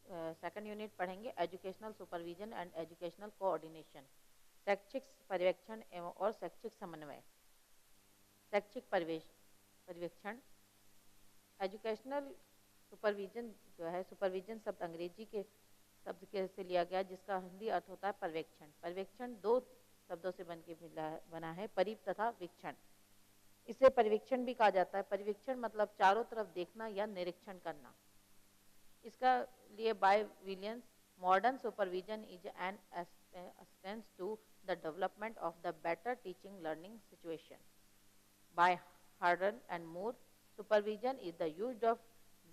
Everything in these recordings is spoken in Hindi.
सेकंड यूनिट पढ़ेंगे educational supervision and educational coordination, शैक्षिक पर्यवेक्षण एवं और शैक्षिक समन्वय। शैक्षिक पर्यवेक्षण, एजुकेशनल सुपरविजन जो है, सुपरविजन शब्द अंग्रेजी के शब्द के से लिया गया जिसका हिंदी अर्थ होता है पर्यवेक्षण। पर्यवेक्षण दो शब्दों से बना है, परिव तथा वीक्षण। इसे पर्यवेक्षण भी कहा जाता है। पर्यवेक्षण मतलब चारों तरफ देखना या निरीक्षण करना। इसका लिए by Williams, modern supervision is an assistance to the development of the better teaching learning situation. By Harden and Moore, supervision is the use of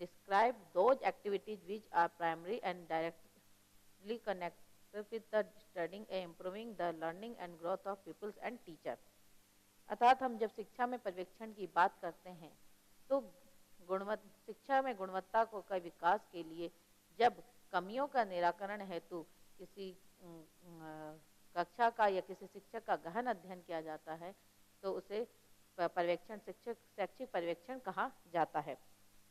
describe those activities which are primary and directly connected with the studying and improving the learning and growth of pupils and teachers। अर्थात हम जब शिक्षा में पर्यवेक्षण की बात करते हैं तो शिक्षा में गुणवत्ता को का विकास के लिए जब कमियों का निराकरण हेतु किसी कक्षा का या किसी शिक्षक का गहन अध्ययन किया जाता है तो उसे पर्यवेक्षण शैक्षिक पर्यवेक्षण कहा जाता है।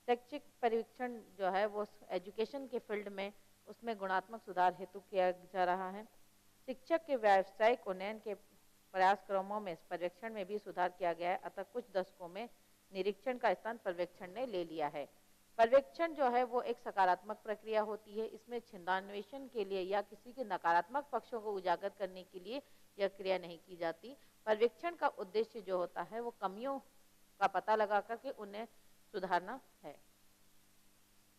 शैक्षिक पर्यवेक्षण जो है वो एजुकेशन के फील्ड में उसमें गुणात्मक सुधार हेतु किया जा रहा है। शिक्षक के व्यावसायिक उन्नयन के प्रयासक्रमों में पर्यवेक्षण में भी सुधार किया गया है। अतः कुछ दशकों में निरीक्षण का स्थान पर्यवेक्षण ने ले लिया है। पर्यवेक्षण जो है वो एक सकारात्मक प्रक्रिया होती है। इसमें छिंदान्वेषण के लिए या किसी के नकारात्मक पक्षों को उजागर करने के लिए यह क्रिया नहीं की जाती। पर्यवेक्षण का उद्देश्य जो होता है वो कमियों का पता लगा करके उन्हें सुधारना है।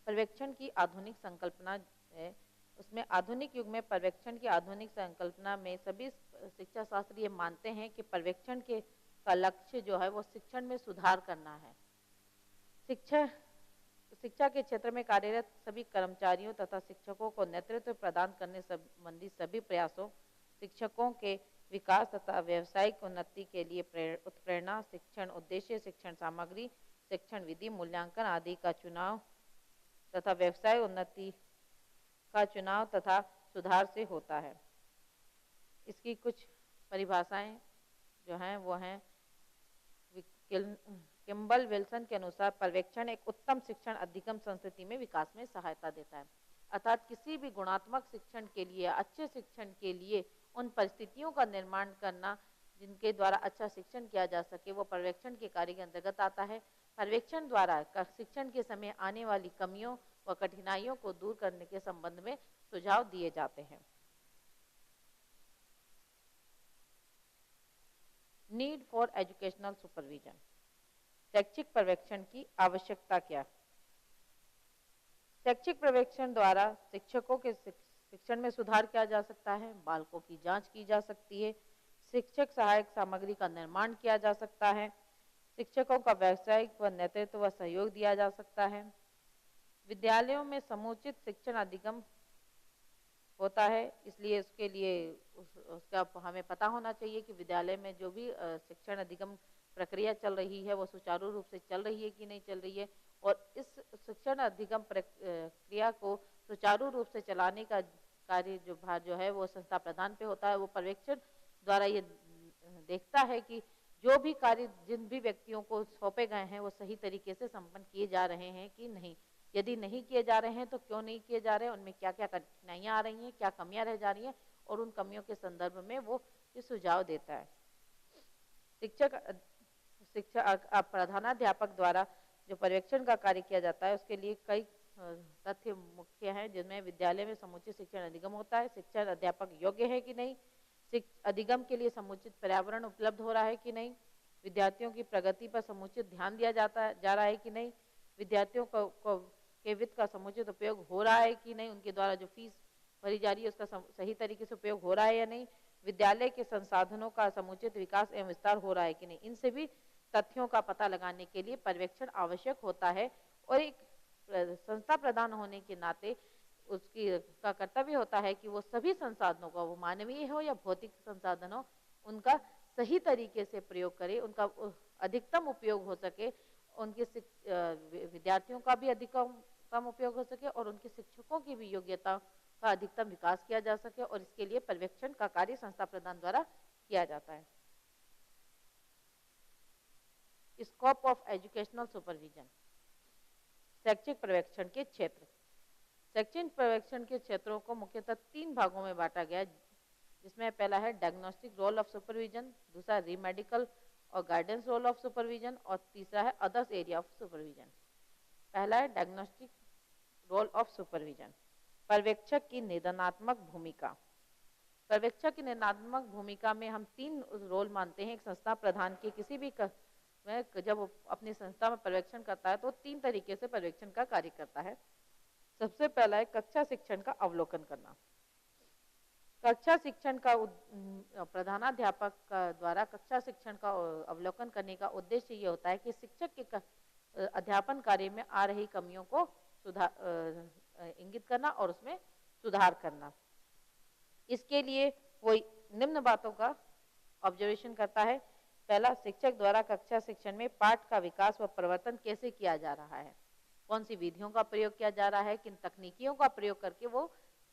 पर्यवेक्षण की आधुनिक संकल्पना है, उसमें आधुनिक युग में पर्यवेक्षण की आधुनिक संकल्पना में सभी शिक्षा शास्त्री ये मानते हैं कि पर्यवेक्षण के का लक्ष्य जो है वो शिक्षण में सुधार करना है। शिक्षा के क्षेत्र में कार्यरत सभी कर्मचारियों तथा शिक्षकों को नेतृत्व प्रदान करने संबंधी सभी प्रयासों, शिक्षकों के विकास तथा व्यावसायिक उन्नति के लिए उत्प्रेरणा, शिक्षण उद्देश्य, शिक्षण सामग्री, शिक्षण विधि, मूल्यांकन आदि का चुनाव तथा व्यवसाय उन्नति का चुनाव तथा सुधार से होता है। इसकी कुछ परिभाषाएं जो हैं वो हैं किम्बल विल्सन के अनुसार पर्यवेक्षण एक उत्तम शिक्षण अधिगम संस्कृति में विकास में सहायता देता है। अर्थात किसी भी गुणात्मक शिक्षण के लिए, अच्छे शिक्षण के लिए उन परिस्थितियों का निर्माण करना जिनके द्वारा अच्छा शिक्षण किया जा सके वो पर्यवेक्षण के कार्य के अंतर्गत आता है। पर्यवेक्षण द्वारा शिक्षण के समय आने वाली कमियों व कठिनाइयों को दूर करने के संबंध में सुझाव दिए जाते हैं। नीड फॉर एजुकेशनल सुपरविजन, शैक्षिक पर्यवेक्षण की आवश्यकता क्या? शैक्षिक पर्यवेक्षण द्वारा शिक्षकों के शिक्षण में सुधार किया जा सकता है, बालकों की जांच की जा सकती है, शिक्षक सहायक सामग्री का निर्माण किया जा सकता है, शिक्षकों का व्यावसायिक व नेतृत्व व सहयोग दिया जा सकता है, विद्यालयों में समुचित शिक्षण अधिगम होता है। इसलिए उसके लिए उसका हमें पता होना चाहिए कि विद्यालय में जो भी शिक्षण अधिगम प्रक्रिया चल रही है वो सुचारू रूप से चल रही है कि नहीं चल रही है, और इस शिक्षण अधिगम प्रक्रिया को सुचारू रूप से चलाने का कार्य जो भार जो है वो संस्था प्रधान पे होता है। वो पर्यवेक्षण द्वारा ये देखता है कि जो भी कार्य जिन भी व्यक्तियों को सौंपे गए हैं वो सही तरीके से संपन्न किए जा रहे हैं कि नहीं। यदि नहीं किए जा रहे हैं तो क्यों नहीं किए जा रहे हैं, उनमें क्या क्या कठिनाइयाँ आ रही हैं, क्या कमियां रह जा रही हैं, और उन कमियों के संदर्भ में वो ये सुझाव देता है। प्रधानाध्यापक द्वारा जो पर्यवेक्षण का कार्य किया जाता है उसके लिए कई तथ्य मुख्य हैं, जिनमें विद्यालय में समुचित शिक्षण अधिगम होता है, शिक्षण अध्यापक योग्य है कि नहीं, अधिगम के लिए समुचित पर्यावरण उपलब्ध हो रहा है कि नहीं, विद्यार्थियों की प्रगति पर समुचित ध्यान दिया जा रहा है कि नहीं, विद्यार्थियों के वित्त का समुचित उपयोग हो रहा है कि नहीं, उनके द्वारा जो फीस भरी जा रही है उसका सही तरीके से उपयोग हो रहा है या नहीं, विद्यालय के संसाधनों का समुचित विकास एवं विस्तार हो रहा है कि नहीं। इन सभी तथ्यों का पता लगाने के लिए पर्यवेक्षण आवश्यक होता है, और एक संस्था प्रधान होने के नाते उसकी का कर्तव्य होता है कि वो सभी संसाधनों का, वो मानवीय हो या भौतिक संसाधन हो, उनका सही तरीके से प्रयोग करे, उनका अधिकतम उपयोग हो सके, उनके विद्यार्थियों का भी अधिकतम उपयोग हो सके और उनके शिक्षकों की भी योग्यता का अधिकतम विकास किया जा सके, और इसके लिए पर्यवेक्षण का कार्य संस्था प्रधान द्वारा किया जाता है। स्कोप ऑफ एजुकेशनल सुपरविजन, शैक्षिक पर्यवेक्षण के क्षेत्र। शैक्षणिक पर्यवेक्षण के क्षेत्रों को मुख्यतः 3 भागों में बांटा गया है, जिसमें पहला है डायग्नोस्टिक रोल ऑफ सुपरविजन, दूसरा रीमेडिकल और गाइडेंस रोल ऑफ सुपरविजन और तीसरा है अदर्स एरिया ऑफ सुपरविजन। पहला है डायग्नोस्टिक रोल ऑफ सुपरविजन। पर्यवेक्षक की निदानात्मक भूमिका। पर्यवेक्षक की निदानात्मक भूमिका में हम 3 रोल मानते हैं। एक संस्था प्रधान के किसी भी जब अपनी संस्था में पर्यवेक्षण करता है तो 3 तरीके से पर्यवेक्षण का कार्य करता है। सबसे पहला है कक्षा शिक्षण का अवलोकन करना। कक्षा शिक्षण का प्रधानाध्यापक द्वारा कक्षा शिक्षण का अवलोकन करने का उद्देश्य ये होता है कि शिक्षक के अध्यापन कार्य में आ रही कमियों को इंगित करना और उसमें सुधार करना। इसके लिए वो निम्न बातों का ऑब्जर्वेशन करता है। पहला, शिक्षक द्वारा कक्षा शिक्षण में पाठ का विकास व परिवर्तन कैसे किया जा रहा है, कौन सी विधियों का प्रयोग किया जा रहा है, किन तकनीकियों का प्रयोग करके वो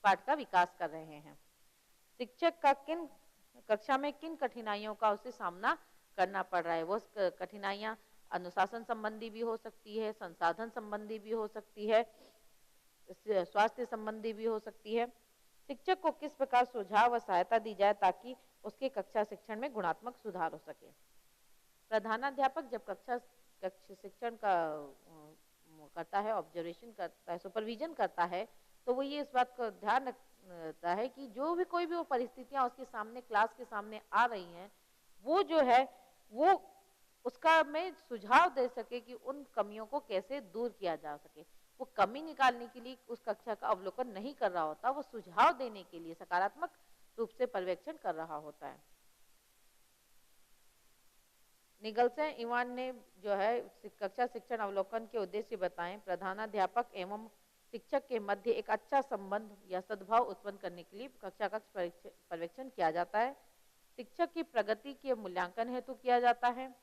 पाठ का विकास कर रहे हैं। शिक्षक का किन कक्षा में किन कठिनाइयों का उसे सामना करना पड़ रहा है। वो कठिनाइयां अनुशासन संबंधी भी हो सकती है, संसाधन संबंधी भी हो सकती है, स्वास्थ्य संबंधी भी हो सकती है। शिक्षक को किस प्रकार सुझाव व सहायता दी जाए ताकि उसके कक्षा शिक्षण में गुणात्मक सुधार हो सके। प्रधानाध्यापक जब कक्षा शिक्षण का करता है, ऑब्जर्वेशन करता है, सुपरविजन करता है, तो वो ये इस बात का ध्यान रखता है कि जो भी कोई भी वो परिस्थितियां उसके सामने क्लास के सामने आ रही हैं, वो जो है वो उसका में सुझाव दे सके कि उन कमियों को कैसे दूर किया जा सके। वो कमी निकालने के लिए उस कक्षा का अवलोकन नहीं कर रहा होता, वो सुझाव देने के लिए सकारात्मक रूप से पर्यवेक्षण कर रहा होता है। निगलसन इवान ने जो है कक्षा शिक्षण अवलोकन के उद्देश्य बताएं। प्रधानाध्यापक एवं शिक्षक के मध्य एक अच्छा संबंध या सद्भाव उत्पन्न करने के लिए कक्षा पर्यवेक्षण किया जाता है। शिक्षक की प्रगति के मूल्यांकन हेतु किया जाता है।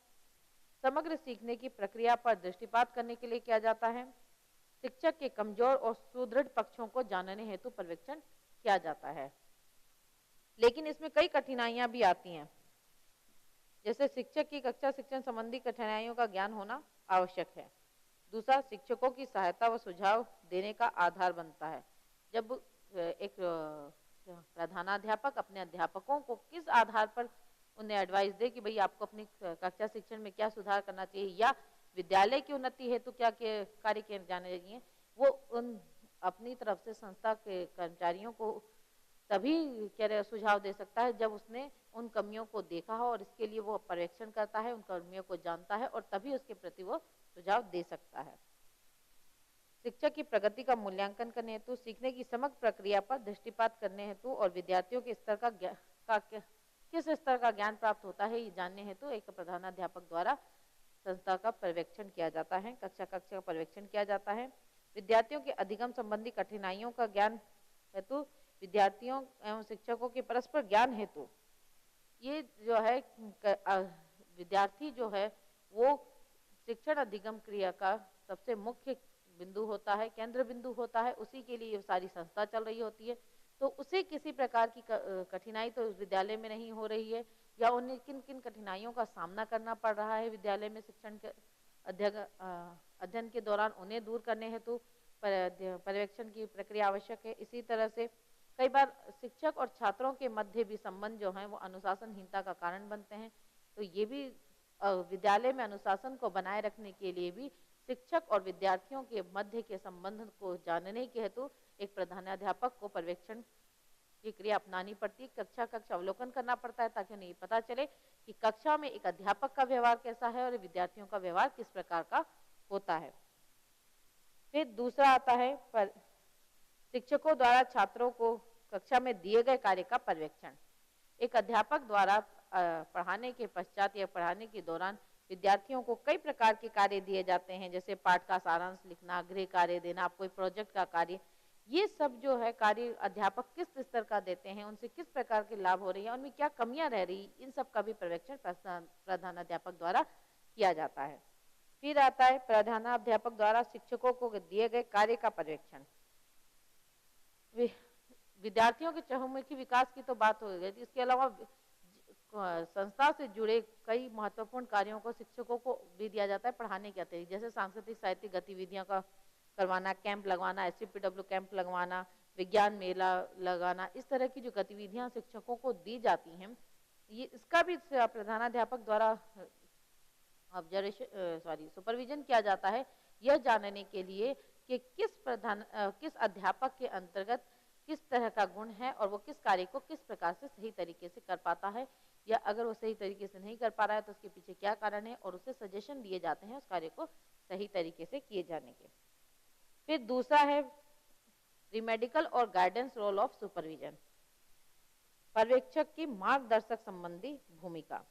समग्र सीखने की प्रक्रिया पर दृष्टिपात करने के लिए किया जाता है। शिक्षक के कमजोर और सुदृढ़ पक्षों को जानने हेतु पर्यवेक्षण किया जाता है। लेकिन इसमें कई कठिनाइयां भी आती हैं, जैसे शिक्षक की कक्षा शिक्षण संबंधी कठिनाइयों का ज्ञान होना आवश्यक है। दूसरा, शिक्षकों की सहायता व सुझाव देने का आधार बनता है। जब एक प्रधानाध्यापक अपने अध्यापकों को किस आधार पर उन्हें एडवाइस दे कि भाई आपको अपनी कक्षा शिक्षण में क्या सुधार करना चाहिए या विद्यालय की उन्नति हेतु क्या कार्य किए जाने चाहिए, वो उन अपनी तरफ से संस्था के कर्मचारियों को तभी सुझाव दे सकता है जब उसने उन कमियों को देखा हो और इसके लिए वो पर्यवेक्षण करता है, उन कमियों को जानता है और तभी उसके प्रति वो सुझाव दे सकता है। शिक्षक की प्रगति का मूल्यांकन करने हेतु, सीखने की समग्र प्रक्रिया पर दृष्टिपात करने हेतु और विद्यार्थियों के स्तर का किस स्तर का ज्ञान प्राप्त होता है ये जानने हेतु एक प्रधानाध्यापक द्वारा संस्था का पर्यवेक्षण किया जाता है, कक्षा का पर्यवेक्षण किया जाता है। विद्यार्थियों के अधिगम संबंधी कठिनाइयों का ज्ञान हेतु, विद्यार्थियों एवं शिक्षकों के परस्पर ज्ञान हेतु, ये जो है विद्यार्थी जो है वो शिक्षण अधिगम क्रिया का सबसे मुख्य बिंदु होता है, केंद्र बिंदु होता है। उसी के लिए सारी संस्था चल रही होती है। तो उसे किसी प्रकार की कठिनाई तो विद्यालय में नहीं हो रही है या उन्हें किन किन कठिनाइयों का सामना करना पड़ रहा है विद्यालय में शिक्षण के अध्ययन के दौरान, उन्हें दूर करने हेतु पर्यवेक्षण की प्रक्रिया आवश्यक है। इसी तरह से कई बार शिक्षक और छात्रों के मध्य भी संबंध जो है वो अनुशासनहीनता का कारण बनते हैं। तो ये भी विद्यालय में अनुशासन को बनाए रखने के लिए भी शिक्षक और विद्यार्थियों के मध्य के संबंध को जानने के हेतु एक प्रधानाध्यापक को पर्यवेक्षण की क्रिया अपनानी पड़ती है। कक्षा अवलोकन करना पड़ता है ताकि उन्हें पता चले कि कक्षा में एक अध्यापक का व्यवहार कैसा है और विद्यार्थियों का व्यवहार किस प्रकार का होता है। फिर दूसरा आता है शिक्षकों द्वारा छात्रों को कक्षा में दिए गए कार्य का पर्यवेक्षण। एक अध्यापक द्वारा पढ़ाने के पश्चात या पढ़ाने के दौरान विद्यार्थियों को कई प्रकार के कार्य दिए जाते हैं, जैसे पाठ का सारांश लिखना, गृह कार्य देना, कोई प्रोजेक्ट का कार्य। ये सब जो है कार्य अध्यापक किस स्तर का देते हैं, उनसे किस प्रकार के लाभ हो रही है, उनमें क्या कमियां रह रही, इन सब का भी पर्यवेक्षण प्रधानाध्यापक द्वारा किया जाता है। फिर आता है प्रधानाध्यापक द्वारा शिक्षकों को दिए गए कार्य का पर्यवेक्षण। विद्यार्थियों के चहुमुखी विकास की तो बात हो गई, इसके अलावा संस्था से जुड़े कई महत्वपूर्ण कार्यों को शिक्षकों को भी दिया जाता है पढ़ाने के अतिरिक्त, जैसे सांस्कृतिक साहित्यिक गतिविधियों का करवाना, कैंप लगवाना, SCPW कैंप लगवाना, विज्ञान मेला लगाना, इस तरह की जो गतिविधियां शिक्षकों को दी जाती हैं, ये इसका भी प्रधानाध्यापक द्वारा सुपरविजन किया जाता है, यह जानने के लिए कि किस अध्यापक के अंतर्गत किस तरह का गुण है और वो किस कार्य को किस प्रकार से सही तरीके से कर पाता है, या अगर वो सही तरीके से नहीं कर पा रहा है तो उसके पीछे क्या कारण है, और उसे सजेशन दिए जाते हैं उस कार्य को सही तरीके से किए जाने के। फिर दूसरा है रिमेडिकल और गाइडेंस रोल ऑफ सुपरविजन। पर्यवेक्षक की मार्गदर्शक संबंधी भूमिका।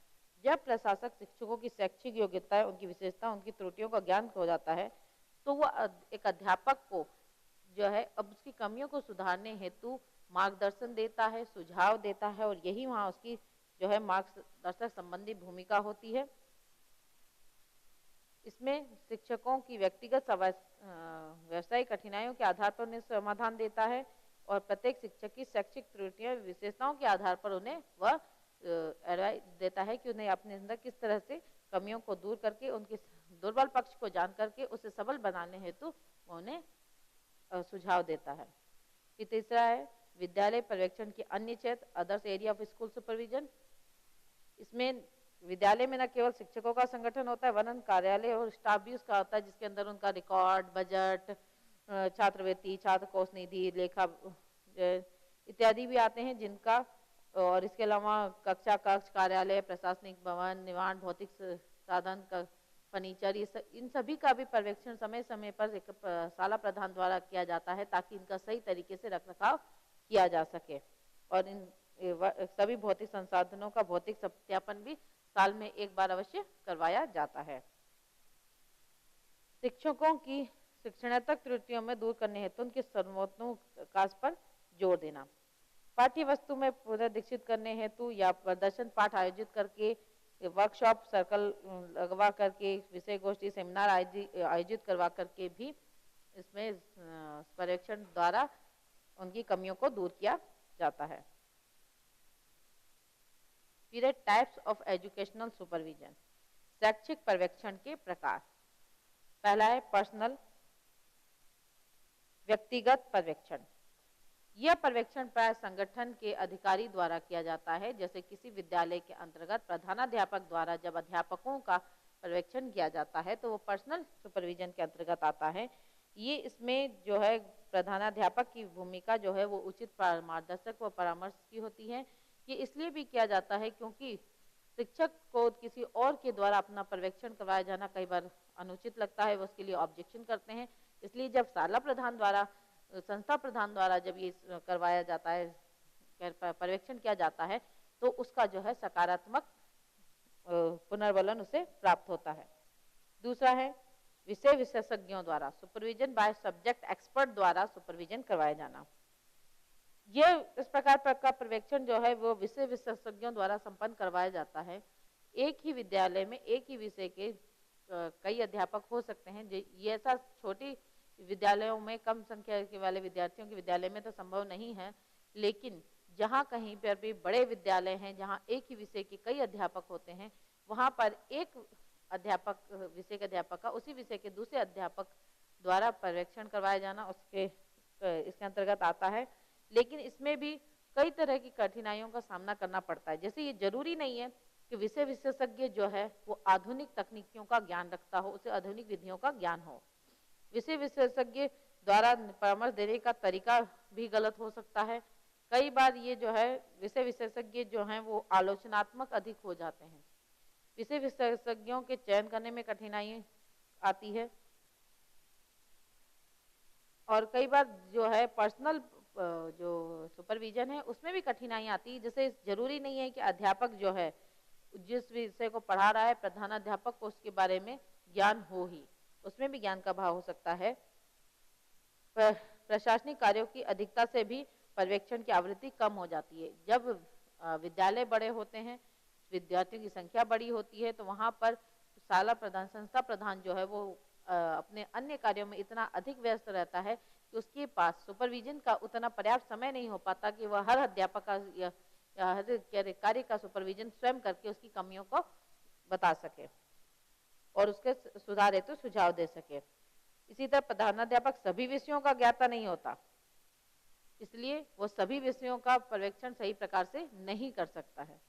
जब प्रशासक शिक्षकों की शैक्षिक योग्यता, उनकी विशेषता, उनकी त्रुटियों का ज्ञान हो जाता है, तो वो एक अध्यापक को जो है अब उसकी कमियों को सुधारने हेतु मार्गदर्शन देता है, सुझाव देता है, और यही वहाँ उसकी जो है मार्गदर्शक संबंधी भूमिका होती है। इसमें शिक्षकों की व्यक्तिगत व्यवसायिक कठिनाइयों के आधार पर उन्हें समाधान देता है, और प्रत्येक शिक्षक की शैक्षिक त्रुटियों, विशेषताओं के आधार पर उन्हें वह एडवाइस देता है कि उन्हें अपने अंदर किस तरह से कमियों को दूर करके उनके दुर्बल पक्ष को जान करके उसे सबल बनाने हेतु उन्हें सुझाव देता है। फिर तीसरा है विद्यालय पर्यवेक्षण के अन्य क्षेत्र, others area of school supervision. इसमें विद्यालय में न केवल शिक्षकों का संगठन होता है, वरन कार्यालय और स्टाफ भी उसका होता है, जिसके अंदर उनका रिकॉर्ड, बजट, छात्रवृत्ति, छात्र कोष निधि, लेखा इत्यादि भी आते हैं जिनका, और इसके अलावा कक्षा कक्ष, कार्यालय, प्रशासनिक भवन, निर्माण, भौतिक साधन का फर्नीचर, इन सभी का भी पर्यवेक्षण समय समय पर एक शाला प्रधान द्वारा किया जाता है, ताकि इनका सही तरीके से रखरखाव किया जा सके। और इन सभी भौतिक संसाधनों का भौतिक सत्यापन भी साल में एक बार अवश्य करवाया जाता है। शिक्षकों की शिक्षणात्मक त्रुटियों में दूर करने हेतु उनके सर्वोत्तम पर जोर देना। पाठ्य वस्तु में पुनर्दीक्षित करने हेतु या प्रदर्शन पाठ आयोजित करके, वर्कशॉप, सर्कल लगवा करके, विषय गोष्ठी, सेमिनार आयोजित करवा करके भी इसमें पर्यवेक्षण द्वारा उनकी कमियों को दूर किया जाता है। फिर टाइप्स ऑफ एजुकेशनल सुपरविजन। शैक्षिक पर्यवेक्षण के प्रकार। पहला है पर्सनल, व्यक्तिगत पर्यवेक्षण। यह पर्यवेक्षण प्राय संगठन के अधिकारी द्वारा किया जाता है। जैसे किसी विद्यालय के अंतर्गत प्रधानाध्यापक द्वारा जब अध्यापकों का पर्यवेक्षण किया जाता है तो वो पर्सनल सुपरविजन के अंतर्गत आता है। ये इसमें जो है प्रधानाध्यापक की भूमिका जो है वो उचित मार्गदर्शक व परामर्श की होती है। ये इसलिए भी किया जाता है क्योंकि शिक्षक को किसी और के द्वारा अपना पर्यवेक्षण करवाया जाना कई बार अनुचित लगता है, वो उसके लिए ऑब्जेक्शन करते हैं। इसलिए जब शाला प्रधान द्वारा, संस्था प्रधान द्वारा जब ये करवाया जाता है, पर्यवेक्षण किया जाता है, तो उसका जो है सकारात्मक पुनर्वलन उसे प्राप्त होता है। दूसरा है विषय विशेषज्ञों द्वारा, सुपरविजन बाय सब्जेक्ट एक्सपर्ट द्वारा सुपरविजन करवाया जाना। यह इस प्रकार का पर्यवेक्षण जो है वो विषय विशेषज्ञों द्वारा संपन्न करवाया जाता है। एक ही विद्यालय में एक ही विषय के कई अध्यापक हो सकते हैं। ये ऐसा छोटी विद्यालयों में, कम संख्या के वाले विद्यार्थियों के विद्यालय में तो संभव नहीं है, लेकिन जहाँ कहीं पर भी बड़े विद्यालय हैं जहाँ एक ही विषय के कई अध्यापक होते हैं, वहाँ पर एक अध्यापक, विषय के अध्यापक का उसी विषय के दूसरे अध्यापक द्वारा पर्यवेक्षण करवाया जाना उसके इसके अंतर्गत आता है। लेकिन इसमें भी कई तरह की कठिनाइयों का सामना करना पड़ता है। जैसे ये जरूरी नहीं है कि विषय विशेषज्ञ जो है वो आधुनिक तकनीकियों का ज्ञान रखता हो, उसे आधुनिक विधियों का ज्ञान हो। विषय विशेषज्ञ द्वारा परामर्श देने का तरीका भी गलत हो सकता है। कई बार ये जो है विषय विशेषज्ञ जो हैं वो आलोचनात्मक अधिक हो जाते हैं। विषय विशेषज्ञों के चयन करने में कठिनाई आती है, और कई बार जो है पर्सनल जो सुपरविजन है उसमें भी कठिनाई आती है। जैसे जरूरी नहीं है कि अध्यापक जो है जिस विषय को पढ़ा रहा है प्रधानाध्यापक को उसके बारे में ज्ञान हो ही, उसमें भी ज्ञान का अभाव हो सकता है। प्रशासनिक कार्यों की अधिकता से भी पर्यवेक्षण की आवृत्ति कम हो जाती है। जब विद्यालय बड़े होते हैं, विद्यार्थियों की संख्या बड़ी होती है, तो वहाँ पर शाला प्रधान, संस्था प्रधान जो है वो अपने अन्य कार्यों में इतना अधिक व्यस्त रहता है कि उसके पास सुपरविजन का उतना पर्याप्त समय नहीं हो पाता कि वह हर अध्यापक का या हर कार्य का सुपरविजन स्वयं करके उसकी कमियों को बता सके और उसके सुधार हेतु सुझाव दे सके। इसी तरह प्रधानाध्यापक सभी विषयों का ज्ञाता नहीं होता, इसलिए वो सभी विषयों का पर्यवेक्षण सही प्रकार से नहीं कर सकता है।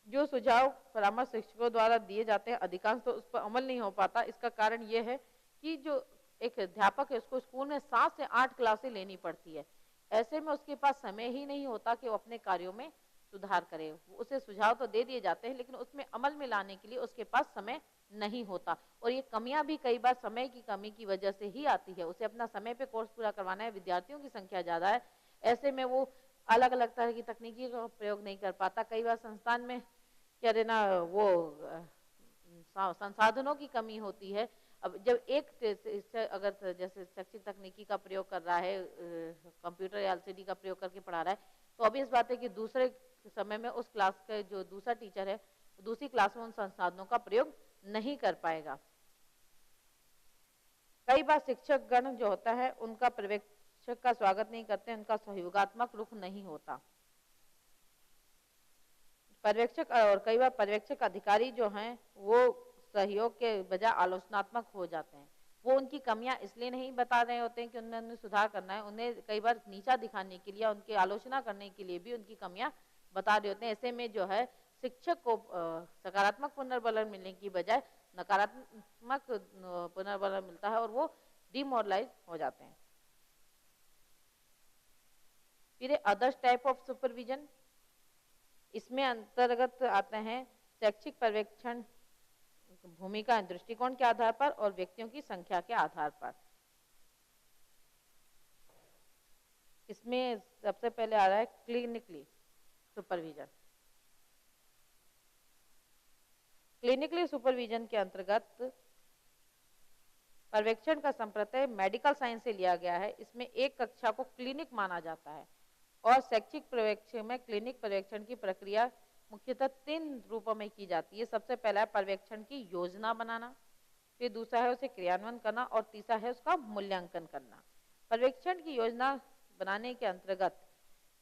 जो सुझाव परामर्श शिक्षकों द्वारा दिए जाते हैं अधिकांश तो उस पर अमल नहीं हो पाता। इसका कारण ये है कि जो एक अध्यापक है उसको स्कूल में 7 से 8 क्लासें लेनी पड़ती है, ऐसे में उसके पास समय ही नहीं होता कि वो अपने कार्यों में सुधार करे। उसे सुझाव तो दे दिए जाते हैं लेकिन उसमें अमल में लाने के लिए उसके पास समय नहीं होता, और ये कमियां भी कई बार समय की कमी की वजह से ही आती है। उसे अपना समय पे कोर्स पूरा करवाना है, विद्यार्थियों की संख्या ज्यादा है, ऐसे में वो अलग अलग तरह की तकनीकी का प्रयोग नहीं कर पाता। कई बार संस्थान में क्या देना वो संसाधनों की कमी होती है। अब जब एक अगर जैसे शैक्षिक तकनीकी का प्रयोग कर रहा है, कंप्यूटर या एलसीडी का प्रयोग करके पढ़ा रहा है, तो अभी इस बात है कि दूसरे समय में उस क्लास का जो दूसरा टीचर है दूसरी क्लास में उन संसाधनों का प्रयोग नहीं कर पाएगा। कई बार शिक्षक गण जो होता है उनका पर्यवेक्षक का स्वागत नहीं करते, उनका सहयोगात्मक रुख नहीं होता। पर्यवेक्षक और कई बार पर्यवेक्षक अधिकारी जो हैं वो सहयोग के बजाय आलोचनात्मक हो जाते हैं। वो उनकी कमियां इसलिए नहीं बता रहे होते हैं कि उन्हें सुधार करना है, उन्हें कई बार नीचा दिखाने के लिए, उनकी आलोचना करने के लिए भी उनकी कमियां बता रहे होते हैं। ऐसे में जो है शिक्षक को सकारात्मक पुनर्बलन मिलने की बजाय नकारात्मक पुनर्बलन मिलता है और वो डिमोरलाइज हो जाते हैं। फिर अदर्स टाइप ऑफ सुपरविजन, इसमें अंतर्गत आते हैं शैक्षिक पर्यवेक्षण भूमिका दृष्टिकोण के आधार पर और व्यक्तियों की संख्या के आधार पर। इसमें सबसे पहले आ रहा है क्लिनिकली सुपरविजन। क्लिनिकली सुपरविजन के अंतर्गत पर्यवेक्षण का संप्रत्यय मेडिकल साइंस से लिया गया है। इसमें एक कक्षा को क्लिनिक माना जाता है और शैक्षिक पर्यवेक्षण में क्लिनिक पर्यवेक्षण की प्रक्रिया मुख्यतः 3 रूपों में की जाती है। सबसे पहला है पर्यवेक्षण की योजना बनाना, फिर दूसरा है उसे क्रियान्वयन करना और तीसरा है उसका मूल्यांकन करना। पर्यवेक्षण की योजना बनाने के अंतर्गत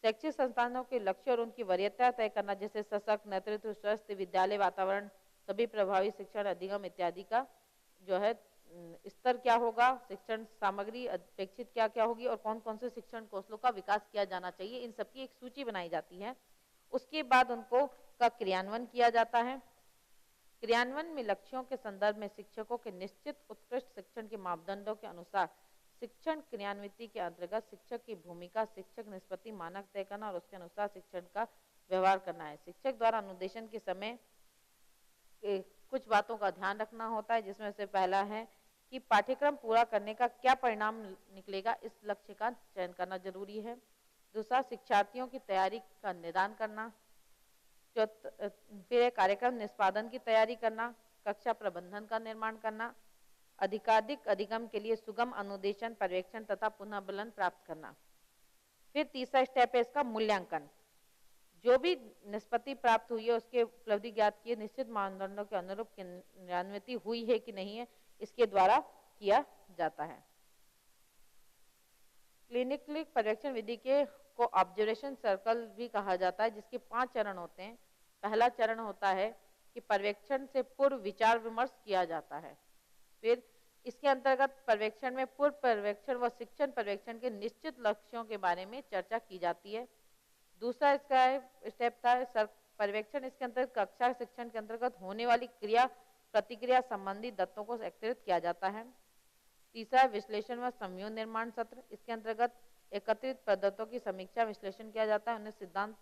शैक्षिक संस्थानों के लक्ष्य और उनकी वरीयता तय करना, जैसे सशक्त नेतृत्व, स्वस्थ विद्यालय वातावरण, सभी प्रभावी शिक्षण अधिगम इत्यादि का जो है स्तर क्या होगा, शिक्षण सामग्री अपेक्षित क्या क्या होगी और कौन कौन से शिक्षण कौशलों का विकास किया जाना चाहिए, इन सबकी एक सूची बनाई जाती है। उसके बाद उनको का क्रियान्वयन किया जाता है। क्रियान्वयन में लक्ष्यों के संदर्भ में शिक्षकों के निश्चित उत्कृष्ट शिक्षण के मापदंडों के अनुसार शिक्षण क्रियान्विति के अंतर्गत शिक्षक की भूमिका, शिक्षक निष्पत्ति मानक तय करना और उसके अनुसार शिक्षण का व्यवहार करना है। शिक्षक द्वारा अनुदेशन के समय कुछ बातों का ध्यान रखना होता है, जिसमें से पहला है कि पाठ्यक्रम पूरा करने का क्या परिणाम निकलेगा, इस लक्ष्य का चयन करना जरूरी है। दूसरा, शिक्षार्थियों की तैयारी का निदान करना। फिर कार्यक्रम निष्पादन की तैयारी करना, कक्षा प्रबंधन का निर्माण करना, अधिकाधिक अधिगम के लिए सुगम अनुदेशन, पर्यवेक्षण तथा पुनर्बलन प्राप्त करना। फिर तीसरा स्टेप है इसका मूल्यांकन। जो भी निष्पत्ति प्राप्त हुई है उसके उपलब्धि ज्ञात किए निश्चित मानदंडों के अनुरूप क्रियान्विति हुई है कि नहीं है, इसके द्वारा किया जाता है। क्लिनिकल पर्यवेक्षण विधि के को ऑब्जर्वेशन सर्कल भी कहा जाता है, जिसके 5 चरण होते हैं। पहला चरण होता है कि पर्यवेक्षण से पूर्व विचार विमर्श किया जाता है। फिर इसके अंतर्गत पर्यवेक्षण में पूर्व पर्यवेक्षण व शिक्षण पर्यवेक्षण के निश्चित लक्ष्यों के बारे में चर्चा की जाती है। दूसरा इसका स्टेप था पर्यवेक्षण, इसके अंतर्गत कक्षा शिक्षण के अंतर्गत होने वाली क्रिया प्रतिक्रिया संबंधी तथ्यों को एकत्रित किया जाता है। तीसरा, विश्लेषण व समूह निर्माण सत्र, इसके अंतर्गत एकत्रित पद्धतियों की समीक्षा विश्लेषण किया जाता है, उन्हें सिद्धांत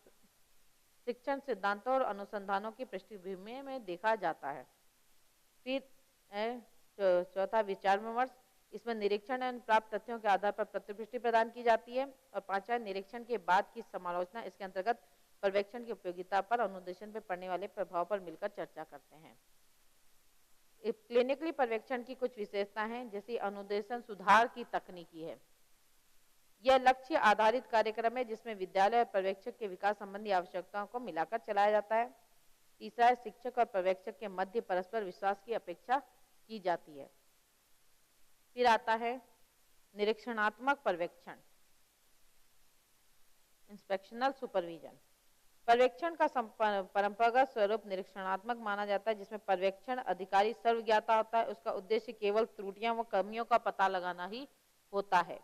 शिक्षण सिद्धांतों और अनुसंधानों की पृष्ठभूमि में देखा जाता है। फिर चौथा, विचार विमर्श, इसमें निरीक्षण एवं प्राप्त तथ्यों के आधार पर प्रतिपुष्टि प्रदान की जाती है। और पांचवा, निरीक्षण के बाद की समालोचना, इसके अंतर्गत पर्यवेक्षण की उपयोगिता पर अनुदेशन पर पड़ने वाले प्रभाव पर मिलकर चर्चा करते हैं। क्लिनिकली पर्यवेक्षण की कुछ विशेषता हैं, जैसे अनुदेशन सुधार की तकनीकी है। यह लक्ष्य आधारित कार्यक्रम है जिसमें विद्यालय और पर्यवेक्षक के विकास संबंधी आवश्यकताओं को मिलाकर चलाया जाता है। तीसरा है, शिक्षक और पर्यवेक्षक के मध्य परस्पर विश्वास की अपेक्षा की जाती है। फिर आता है निरीक्षणात्मक पर्यवेक्षण, इंस्पेक्शनल सुपरविजन। पर्यवेक्षण का परंपरागत स्वरूप निरीक्षणात्मक माना जाता है, जिसमें पर्यवेक्षण अधिकारी सर्वज्ञाता होता है। उसका उद्देश्य केवल त्रुटियां व कमियों का पता लगाना ही होता है।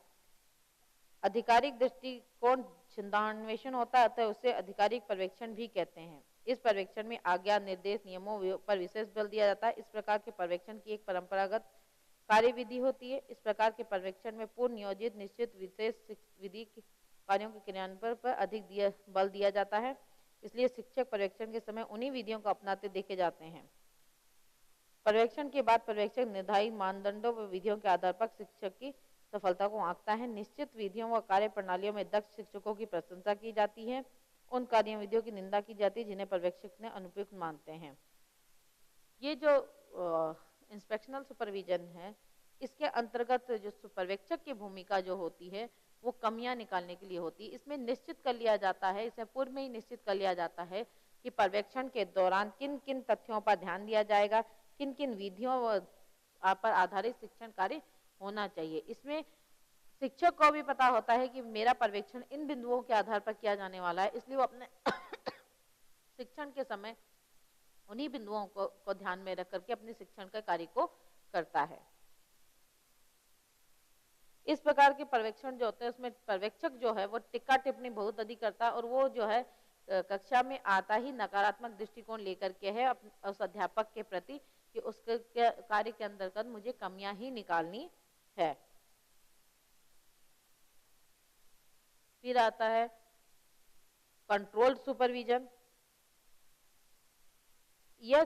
आधिकारिक दृष्टिकोण छिंदान्वेषण होता है, अतः उसे आधिकारिक पर्यवेक्षण भी कहते हैं। इस पर्यवेक्षण में आज्ञा, निर्देश, नियमों पर विशेष बल दिया जाता है। इस प्रकार के पर्यवेक्षण की एक परंपरागत कार्यविधि होती है। इस प्रकार के पर्यवेक्षण में पूर्व नियोजित निश्चित विशेष विधि कार्यों के क्रियान्वयन पर अधिक बल दिया जाता है। इसलिए शिक्षक पर्यवेक्षण के समय उन्हीं विधियों को अपनाते देखे जाते हैं। पर्यवेक्षण के बाद पर्यवेक्षक निर्धारित मानदंडों व विधियों के आधार पर शिक्षक की सफलता को आंकता है। निश्चित विधियों व कार्य प्रणालियों में दक्ष शिक्षकों की प्रशंसा की जाती है। उन कार्य विधियों की निंदा की जाती है जिन्हें पर्यवेक्षक ने अनुपयुक्त मानते हैं। ये जो इंस्पेक्शनल सुपरविजन है, इसके अंतर्गत जो पर्यवेक्षक की भूमिका जो होती है वो कमियां निकालने के लिए होती है। इसमें निश्चित कर लिया जाता है, इसे पूर्व में ही निश्चित कर लिया जाता है कि पर्यवेक्षण के दौरान किन किन तथ्यों पर ध्यान दिया जाएगा, किन किन विधियों पर आधारित शिक्षण कार्य होना चाहिए। इसमें शिक्षक को भी पता होता है कि मेरा पर्यवेक्षण इन बिंदुओं के आधार पर किया जाने वाला है, इसलिए वो अपने शिक्षण के समय उन्हीं बिंदुओं को ध्यान में रख करके अपने शिक्षण के कार्य को करता है। इस प्रकार के पर्यवेक्षण जो होते हैं उसमें पर्यवेक्षक जो है वो टिक्का टिप्पणी बहुत अधिक करता है, और वो जो है कक्षा में आता ही नकारात्मक दृष्टिकोण लेकर के है उस अध्यापक के प्रति कि उसके कार्य के अंतर्गत मुझे कमियां ही निकालनी है। फिर आता है कंट्रोल्ड सुपरविजन। यह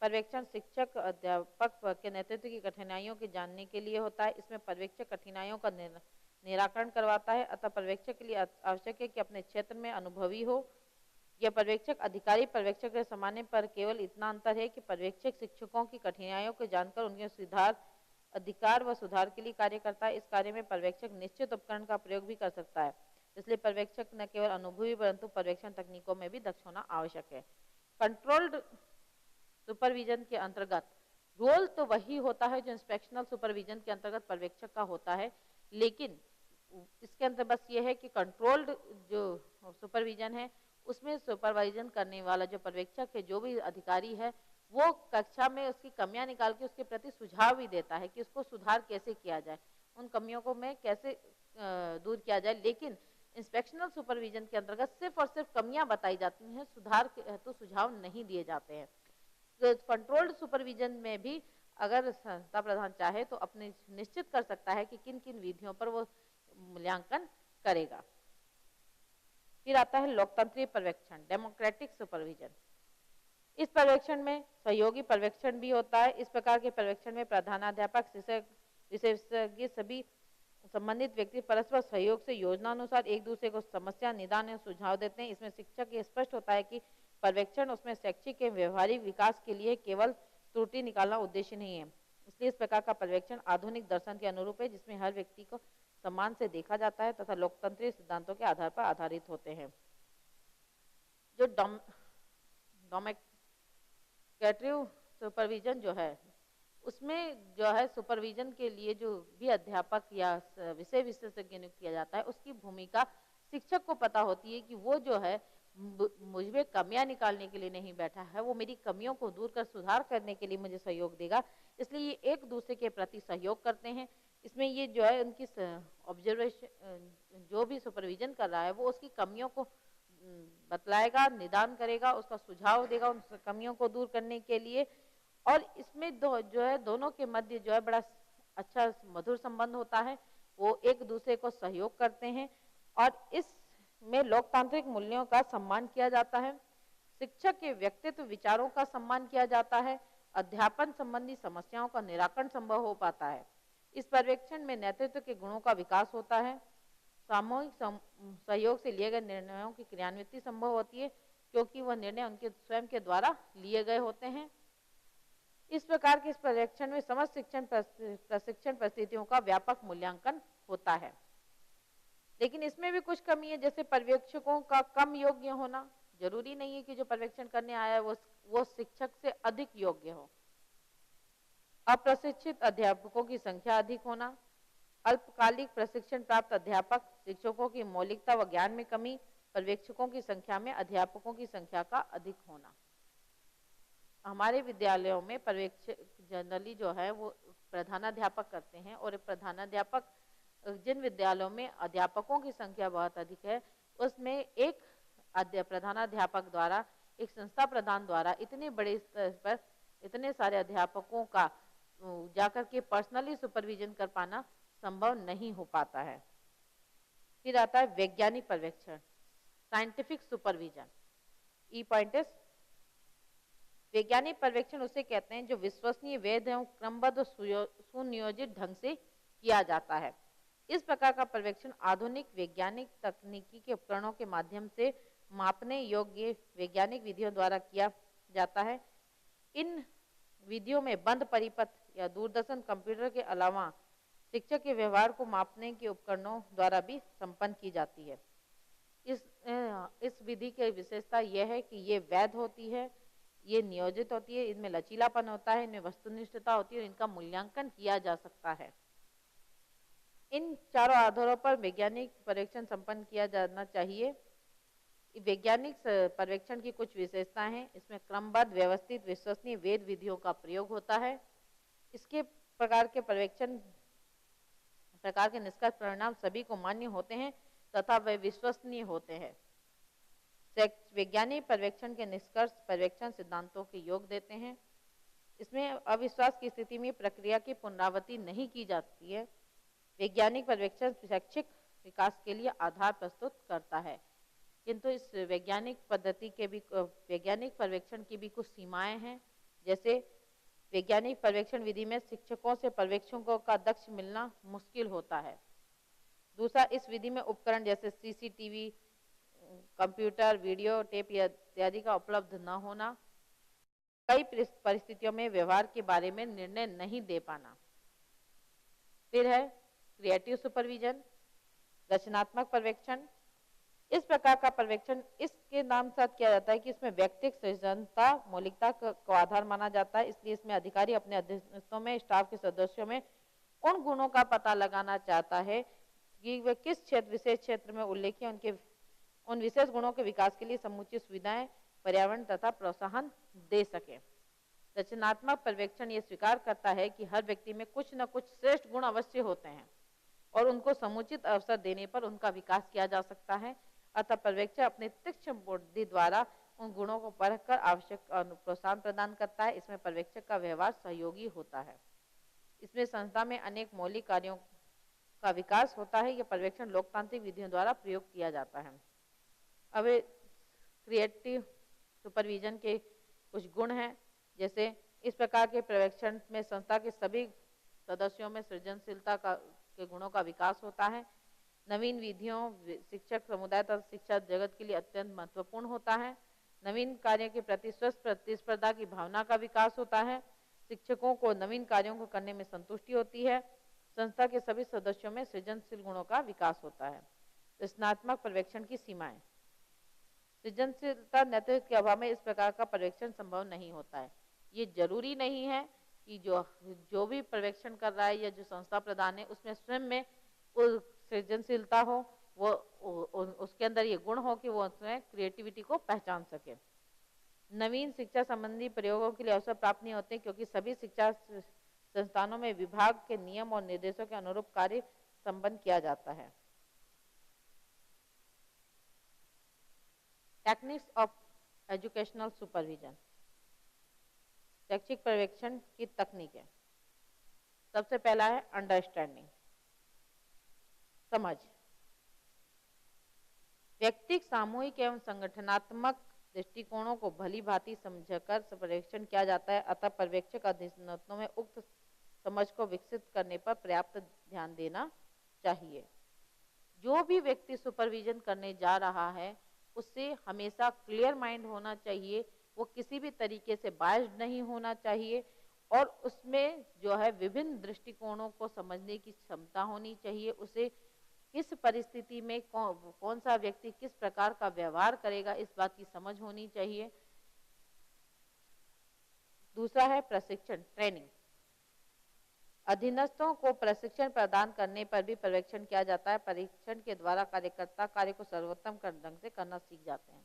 पर्यवेक्षण शिक्षक अध्यापक के नेतृत्व की कठिनाइयों के जानने के लिए होता है। इसमें पर्यवेक्षक कठिनाइयों का निराकरण करवाता है, अतः पर्यवेक्षक के लिए आवश्यक है कि अपने क्षेत्र में अनुभवी हो। यह पर्यवेक्षक अधिकारी पर्यवेक्षक के सामान्य पर केवल इतना अंतर है कि पर्यवेक्षक शिक्षकों की कठिनाइयों को जानकर उनके सुधार अधिकार व सुधार के लिए कार्य करता है। इस कार्य में पर्यवेक्षक निश्चित उपकरण का प्रयोग भी कर सकता है, इसलिए पर्यवेक्षक न केवल अनुभवी परंतु पर्यवेक्षण तकनीकों में भी दक्ष होना आवश्यक है। कंट्रोल्ड सुपरविजन के अंतर्गत रोल तो वही होता है जो इंस्पेक्शनल सुपरविजन के अंतर्गत पर्यवेक्षक का होता है, लेकिन इसके अंदर बस ये है कि कंट्रोल्ड जो सुपरविजन है उसमें सुपरवाइजन करने वाला जो पर्यवेक्षक है, जो भी अधिकारी है, वो कक्षा में उसकी कमियां निकाल के उसके प्रति सुझाव भी देता है कि उसको सुधार कैसे किया जाए, उन कमियों को में कैसे दूर किया जाए। लेकिन इंस्पेक्शनल सुपरविजन के अंतर्गत सिर्फ और सिर्फ कमियां बताई जाती हैं, सुधार के तो सुझाव नहीं दिए जाते हैं। तो कंट्रोल्ड सुपरविजन में भी अगर संस्था प्रधान चाहे तो अपने निश्चित कर सकता है कि किन किन विधियों पर वो मूल्यांकन करेगा। फिर आता है लोकतंत्रीय पर्यवेक्षण, डेमोक्रेटिक सुपरविजन। इस पर्यवेक्षण में सहयोगी पर्यवेक्षण भी होता है। इस प्रकार के पर्यवेक्षण में प्रधानाध्यापक, शिक्षक, विशेषज्ञ सभी संबंधित व्यक्ति परस्पर सहयोग से योजना अनुसार एक दूसरे को समस्या निदान एवं सुझाव देते हैं। इसमें शिक्षक ये स्पष्ट होता है कि पर्यवेक्षण उसमें शैक्षिक एवं व्यवहारिक विकास के लिए केवल त्रुटि निकालना उद्देश्य नहीं है। इसलिए इस प्रकार का पर्यवेक्षण आधुनिक दर्शन के अनुरूप है, जिसमें हर व्यक्ति को सम्मान से देखा जाता है तथा लोकतंत्रीय सिद्धांतों के आधार पर आधारित होते हैं। जो डोमेस्टिकेटिव सुपरविजन जो है उसमें जो है सुपरविजन के लिए जो भी अध्यापक या विषय विशेषज्ञ नियुक्त किया जाता है उसकी भूमिका शिक्षक को पता होती है कि वो जो है मुझे कमियां निकालने के लिए नहीं बैठा है, वो मेरी कमियों को दूर कर सुधार करने के लिए मुझे सहयोग देगा। इसलिए ये एक दूसरे के प्रति सहयोग करते हैं। इसमें ये जो है उनकी ऑब्जर्वेशन जो भी सुपरविजन कर रहा है वो उसकी कमियों को बतलाएगा, निदान करेगा, उसका सुझाव देगा उन कमियों को दूर करने के लिए। और इसमें जो है दोनों के मध्य जो है बड़ा अच्छा मधुर संबंध होता है, वो एक दूसरे को सहयोग करते हैं और इसमें लोकतांत्रिक मूल्यों का सम्मान किया जाता है, शिक्षक के व्यक्तित्व विचारों का सम्मान किया जाता है, अध्यापन संबंधी समस्याओं का निराकरण संभव हो पाता है। इस पर्यवेक्षण में नेतृत्व के गुणों का विकास होता है, सामूहिक सहयोग से लिए गए निर्णयों की क्रियान्विति संभव होती है क्योंकि वह निर्णय उनके स्वयं के द्वारा लिए गए होते हैं। इस प्रकार के इस पर्यवेक्षण में समस्त प्रशिक्षण परिस्थितियों का व्यापक मूल्यांकन होता है। लेकिन इसमें भी कुछ कमी है, जैसे पर्यवेक्षकों का कम योग्य होना। जरूरी नहीं है कि जो पर्यवेक्षण करने आया है वो शिक्षक से अधिक योग्य हो। अप्रशिक्षित अध्यापकों की संख्या अधिक होना, अल्पकालिक प्रशिक्षण प्राप्त अध्यापक शिक्षकों की मौलिकता व ज्ञान में कमी, पर्यवेक्षकों की संख्या में अध्यापकों की संख्या का अधिक होना। हमारे विद्यालयों में पर्यवेक्षक जनरली जो है वो प्रधानाध्यापक करते हैं, और प्रधानाध्यापक जिन विद्यालयों में अध्यापकों की संख्या बहुत अधिक है उसमें एक प्रधानाध्यापक द्वारा, एक संस्था प्रधान द्वारा इतने बड़े स्तर पर इतने सारे अध्यापकों का जाकर के पर्सनली सुपरविजन कर पाना संभव नहीं हो पाता है। फिर आता है वैज्ञानिक पर्यवेक्षण, scientific supervision. E point is, वैज्ञानिक पर्यवेक्षण उसे कहते हैं जो विश्वसनीय, वैध एवं क्रमबद्ध और सुनियोजित ढंग से किया जाता है। इस प्रकार का पर्यवेक्षण आधुनिक वैज्ञानिक तकनीकी के उपकरणों के माध्यम से मापने योग्य वैज्ञानिक विधियों द्वारा किया जाता है। इन विधियों में बंद परिपथ या दूरदर्शन कंप्यूटर के अलावा शिक्षक के व्यवहार को मापने के उपकरणों द्वारा भी संपन्न की जाती है। इस विधि की विशेषता यह है कि ये वैध होती है, ये नियोजित होती है, इनमें लचीलापन होता है, इनमें वस्तुनिष्ठता होती है और इनका मूल्यांकन किया जा सकता है। इन चारों आधारों पर वैज्ञानिक पर्यवेक्षण संपन्न किया जाना चाहिए। वैज्ञानिक पर्यवेक्षण की कुछ विशेषताएं हैं। इसमें क्रमबद्ध, व्यवस्थित, विश्वसनीय, वैध विधियों का प्रयोग होता है। इसके प्रकार के पर्यवेक्षण प्रकार के निष्कर्ष परिणाम सभी को मान्य होते हैं तथा वे विश्वसनीय होते हैं। वैज्ञानिक पर्यवेक्षण के निष्कर्ष पर्यवेक्षण सिद्धांतों के योग देते हैं। इसमें अविश्वास की स्थिति में प्रक्रिया की पुनरावृत्ति नहीं की जाती है। वैज्ञानिक पर्यवेक्षण शैक्षिक विकास के लिए आधार प्रस्तुत करता है, किंतु इस वैज्ञानिक पद्धति के भी वैज्ञानिक पर्यवेक्षण की भी कुछ सीमाएं हैं। जैसे वैज्ञानिक पर्यवेक्षण विधि में शिक्षकों से पर्यवेक्षकों का दक्ष मिलना मुश्किल होता है। दूसरा, इस विधि में उपकरण जैसे सीसीटीवी, कंप्यूटर, वीडियो टेप इत्यादि का उपलब्ध न होना, कई परिस्थितियों में व्यवहार के बारे में निर्णय नहीं दे पाना। फिर है क्रिएटिव सुपरविजन, रचनात्मक पर्यवेक्षण। इस प्रकार का पर्यवेक्षण इसके नाम साथ किया जाता है कि इसमें व्यक्तिगत सृजनता, मौलिकता को आधार माना जाता है। इसलिए इसमें अधिकारी अपने अधीनस्थों में, स्टाफ के सदस्यों में उन गुणों का पता लगाना चाहता है कि वे किस विशेष क्षेत्र में उल्लेखित उनके उन विशेष गुणों के विकास के लिए समुचित सुविधाएं, पर्यावरण तथा प्रोत्साहन दे सके। रचनात्मक पर्यवेक्षण ये स्वीकार करता है कि हर व्यक्ति में कुछ न कुछ श्रेष्ठ गुण अवश्य होते हैं और उनको समुचित अवसर देने पर उनका विकास किया जा सकता है। अतः पर्यवेक्षक अपने तीक्ष्ण बुद्धि द्वारा उन गुणों को परखकर आवश्यक प्रोत्साहन प्रदान करता है। इसमें पर्यवेक्षक का व्यवहार सहयोगी होता है। इसमें संस्था में अनेक मौलिक कार्यों का विकास होता है। यह पर्यवेक्षण लोकतांत्रिक विधियों द्वारा प्रयोग किया जाता है। अब क्रिएटिव सुपरविजन के कुछ गुण हैं। जैसे इस प्रकार के पर्यवेक्षण में संस्था के सभी सदस्यों में सृजनशीलता के गुणों का विकास होता है। नवीन विधियों शिक्षक समुदाय तथा शिक्षा जगत के लिए अत्यंत महत्वपूर्ण होता है। नवीन कार्यों के प्रति स्वस्थ प्रतिस्पर्धा की भावना का विकास होता है। शिक्षकों को नवीन कार्यों को करने में संतुष्टि होती है। संस्था के सभी सदस्यों में सृजनशील गुणों का विकास होता है। रचनात्मक पर्यवेक्षण की सीमाएं, सृजनशीलता नेतृत्व के अभाव में इस प्रकार का पर्यवेक्षण संभव नहीं होता है। ये जरूरी नहीं है कि जो भी पर्यवेक्षण कर रहा है या जो संस्था प्रधान है उसमें स्वयं में सृजनशीलता हो, वो उसके अंदर ये गुण हो कि वो उसमें क्रिएटिविटी को पहचान सके। नवीन शिक्षा संबंधी प्रयोगों के लिए अवसर प्राप्त नहीं होते क्योंकि सभी शिक्षा संस्थानों में विभाग के नियम और निर्देशों के अनुरूप कार्य संपन्न किया जाता है। टेक्निक्स ऑफ एजुकेशनल सुपरविजन, शैक्षिक पर्यवेक्षण की तकनीक है। सबसे पहला है अंडरस्टैंडिंग, समझ। व्यक्तिगत, सामूहिक एवं संगठनात्मक दृष्टिकोणों को भली भांति समझकर पर्यवेक्षण किया जाता है। अतः पर्यवेक्षक अधीनस्थों में उक्त समझ को विकसित करने पर पर्याप्त ध्यान देना चाहिए। जो भी व्यक्ति सुपरविजन करने जा रहा है उससे हमेशा क्लियर माइंड होना चाहिए, वो किसी भी तरीके से बायस्ड नहीं होना चाहिए और उसमें जो है विभिन्न दृष्टिकोणों को समझने की क्षमता होनी चाहिए। उसे किस परिस्थिति में कौन सा व्यक्ति किस प्रकार का व्यवहार करेगा इस बात की समझ होनी चाहिए। दूसरा है प्रशिक्षण, ट्रेनिंग। अधीनस्थों को प्रशिक्षण प्रदान करने पर भी पर्यवेक्षण किया जाता है। परीक्षण के द्वारा कार्यकर्ता कार्य को सर्वोत्तम ढंग से करना सीख जाते हैं।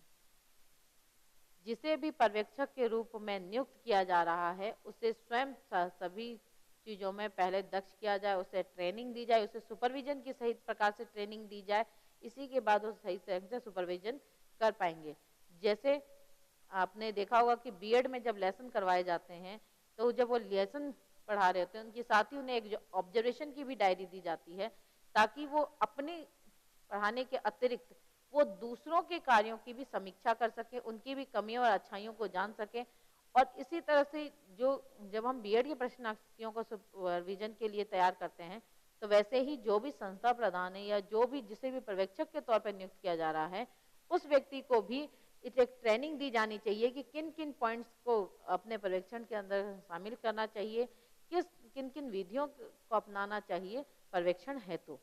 जिसे भी पर्यवेक्षक के रूप में नियुक्त किया जा रहा है उसे स्वयं सभी चीज़ों में पहले दक्ष किया जाए, उसे ट्रेनिंग दी जाए, उसे सुपरविजन की सही प्रकार से ट्रेनिंग दी जाए, इसी के बाद वो सही से सुपरविजन कर पाएंगे। जैसे आपने देखा होगा कि बीएड में जब लेसन करवाए जाते हैं तो जब वो लेसन पढ़ा रहे होते हैं उनके साथ ही उन्हें एक ऑब्जर्वेशन की भी डायरी दी जाती है, ताकि वो अपने पढ़ाने के अतिरिक्त वो दूसरों के कार्यों की भी समीक्षा कर सके, उनकी भी कमियों और अच्छाइयों को जान सके। और इसी तरह से जो जब हम बीएड के प्रशिक्षणार्थियों को सुपरविजन के लिए तैयार करते हैं तो वैसे ही जो भी संस्था प्रधान है या जो भी जिसे भी पर्यवेक्षक के तौर पर नियुक्त किया जा रहा है उस व्यक्ति को भी एक ट्रेनिंग दी जानी चाहिए कि किन किन पॉइंट्स को अपने पर्यवेक्षण के अंदर शामिल करना चाहिए, किन किन विधियों को अपनाना चाहिए पर्यवेक्षण हेतु।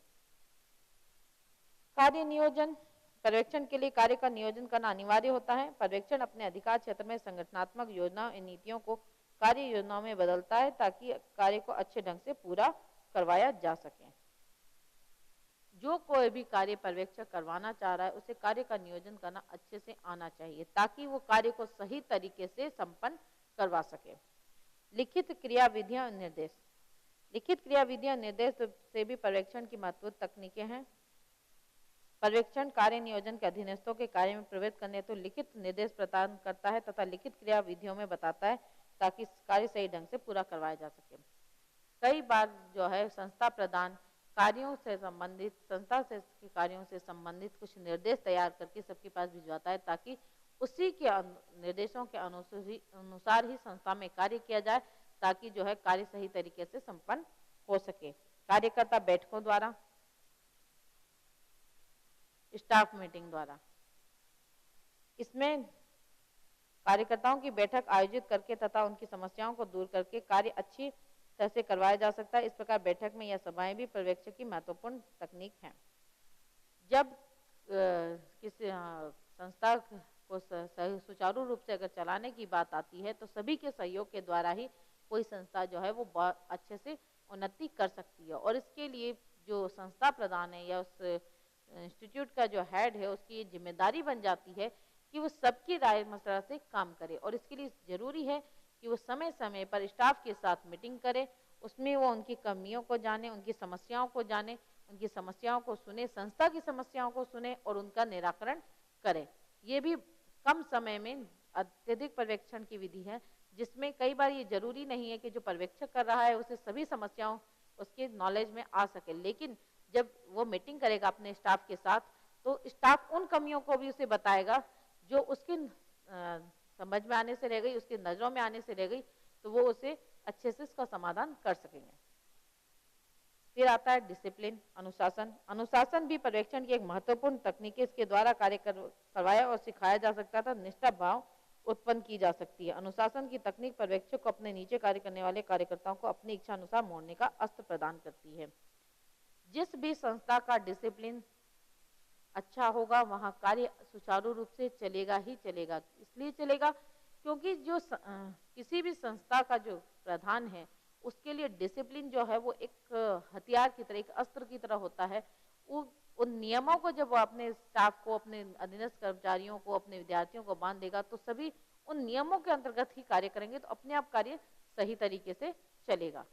कार्य नियोजन, पर्यवेक्षण के लिए कार्य का नियोजन करना अनिवार्य होता है। पर्यवेक्षण अपने अधिकार क्षेत्र में संगठनात्मक योजना और नीतियों को कार्य योजनाओं में बदलता है ताकि कार्य को अच्छे ढंग से पूरा करवाया जा सके। जो कोई भी कार्य पर्यवेक्षक करवाना चाह रहा है उसे कार्य का नियोजन करना अच्छे से आना चाहिए ताकि वो कार्य को सही तरीके से संपन्न करवा सके। लिखित क्रियाविधियां और निर्देश, लिखित क्रियाविधियां निर्देश से भी पर्यवेक्षण की महत्वपूर्ण तकनीकें हैं। पर्यवेक्षण कार्य नियोजन के अधीनस्थों के कार्य में प्रवृत्त करने तो लिखित निर्देश प्रदान करता है तथा लिखित क्रियाविधियों में बताता है ताकि कार्य सही ढंग से पूरा करवाया जा सके। कई बार जो है संस्था प्रदान कार्यों से संबंधित, संस्था से के कार्यों से संबंधित कुछ निर्देश तैयार करके सबके पास भिजवाता है ताकि उसी के निर्देशों के अनुसार ही संस्था में कार्य किया जाए ताकि जो है कार्य सही तरीके से संपन्न हो सके। कार्यकर्ता बैठकों द्वारा, स्टाफ मीटिंग द्वारा, इसमें कार्यकर्ताओं की बैठक आयोजित करके तथा उनकी समस्याओं को दूर करके कार्य अच्छी तरह से करवाया जा सकता है। इस प्रकार बैठक में यह सभाएं भी पर्यवेक्षक की महत्वपूर्ण तकनीक है। जब किसी संस्था को सुचारू रूप से अगर चलाने की बात आती है तो सभी के सहयोग के द्वारा ही कोई संस्था जो है वो बहुत अच्छे से उन्नति कर सकती है। और इसके लिए जो संस्था प्रधान है या उस इंस्टीट्यूट का जो हेड है उसकी जिम्मेदारी बन जाती है कि वो सबकी राय मशवरा से काम करे। और इसके लिए जरूरी है कि वो समय समय पर स्टाफ के साथ मीटिंग करे, उसमें वो उनकी कमियों को जाने, उनकी समस्याओं को जाने, उनकी समस्याओं को सुने, संस्था की समस्याओं को सुने और उनका निराकरण करे। ये भी कम समय में अत्यधिक पर्यवेक्षण की विधि है जिसमें कई बार ये जरूरी नहीं है कि जो पर्यवेक्षक कर रहा है उसे सभी समस्याओं उसके नॉलेज में आ सके, लेकिन जब वो मीटिंग करेगा अपने स्टाफ के साथ तो स्टाफ उन कमियों को भी उसे बताएगा जो उसके समझ में आने से रह गई, उसकी नजरों में आने से रह गई, तो वो उसे अच्छे से इसका समाधान कर सकेंगे। फिर आता है डिसिप्लिन, अनुशासन। अनुशासन भी पर्यवेक्षण की एक महत्वपूर्ण तकनीक है। इसके द्वारा कार्य करवाया और सिखाया जा सकता था, निष्ठा भाव उत्पन्न की जा सकती है। अनुशासन की तकनीक पर्यवेक्षक को अपने नीचे कार्य करने वाले कार्यकर्ताओं को अपनी इच्छा अनुसार मोड़ने का अस्त्र प्रदान करती है। जिस भी संस्था का डिसिप्लिन अच्छा होगा वहां कार्य सुचारू रूप से चलेगा ही चलेगा। इसलिए चलेगा क्योंकि जो किसी भी संस्था का जो प्रधान है उसके लिए डिसिप्लिन जो है वो एक हथियार की तरह, एक अस्त्र की तरह होता है। उन नियमों को जब वो अपने स्टाफ को, अपने अधीनस्थ कर्मचारियों को, अपने विद्यार्थियों को बांध देगा तो सभी उन नियमों के अंतर्गत ही कार्य करेंगे तो अपने आप कार्य सही तरीके से चलेगा।